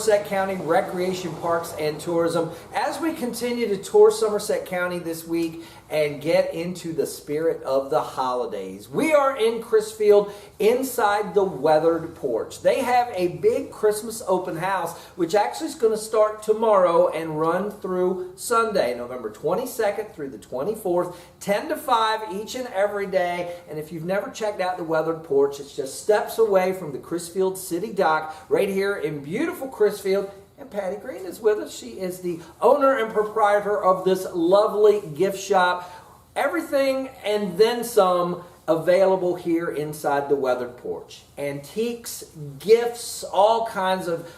Somerset County Recreation Parks and Tourism. As we continue to tour Somerset County this week and get into the spirit of the holidays, we are in Crisfield inside the Weathered Porch. They have a big Christmas open house, which actually is going to start tomorrow and run through Sunday, November 22nd through the 24th, 10 to 5 each and every day. And if you've never checked out the Weathered Porch, it's just steps away from the Crisfield City Dock right here in beautiful Crisfield. And Patty Green is with us. She is the owner and proprietor of this lovely gift shop. Everything and then some available here inside the Weathered Porch. Antiques, gifts, all kinds of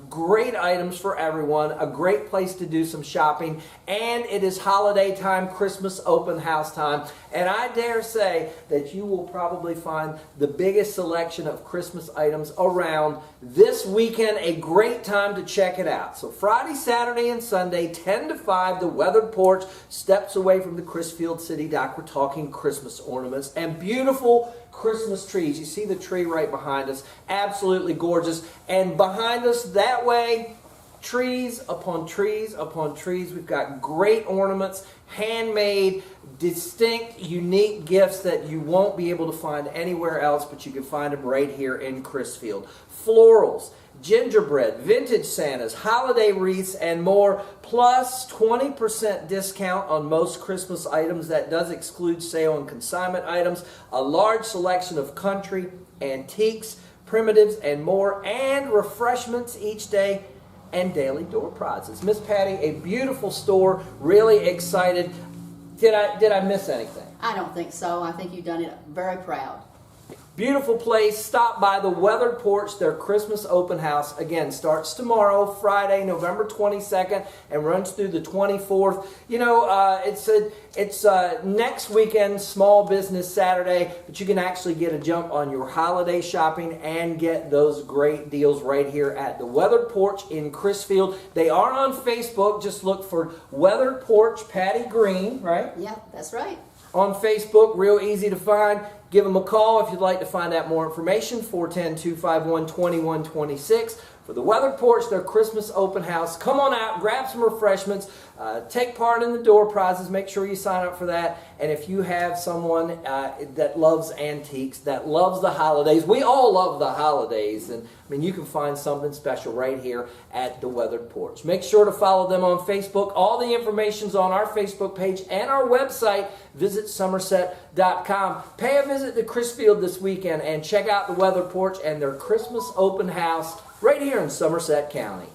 great items for everyone. A great place to do some shopping. And it is holiday time, Christmas open house time. And I dare say that you will probably find the biggest selection of Christmas items around this weekend. A great time to check it out. So Friday, Saturday, and Sunday, 10 to 5, the Weathered Porch, steps away from the Crisfield City Dock. We're talking Christmas ornaments and beautiful Christmas trees. You see the tree right behind us. Absolutely gorgeous. And behind us that way, trees upon trees upon trees. We've got great ornaments, handmade, distinct, unique gifts that you won't be able to find anywhere else, but you can find them right here in Crisfield. Florals, gingerbread, vintage Santas, holiday wreaths, and more, plus 20% discount on most Christmas items. That does exclude sale and consignment items, a large selection of country, antiques, primitives, and more, and refreshments each day, and daily door prizes. Miss Patty, a beautiful store, really excited. Did I miss anything? I don't think so. I think you've done it very proud. Beautiful place. Stop by the Weathered Porch. Their Christmas open house, again, starts tomorrow, Friday, November 22nd, and runs through the 24th. You know, it's next weekend, Small Business Saturday, but you can actually get a jump on your holiday shopping and get those great deals right here at the Weathered Porch in Crisfield. They are on Facebook. Just look for Weathered Porch Patty Green, right? Yeah, that's right. On Facebook, real easy to find. Give them a call if you'd like to find out more information, 410-251-2126. For the Weathered Porch, their Christmas open house. Come on out, grab some refreshments, take part in the door prizes. Make sure you sign up for that. And if you have someone that loves antiques, that loves the holidays, we all love the holidays. And I mean, you can find something special right here at the Weathered Porch. Make sure to follow them on Facebook. All the information's on our Facebook page and our website. Visit Somerset.com. Pay a visit to Crisfield this weekend and check out the Weathered Porch and their Christmas open house right here in Somerset County.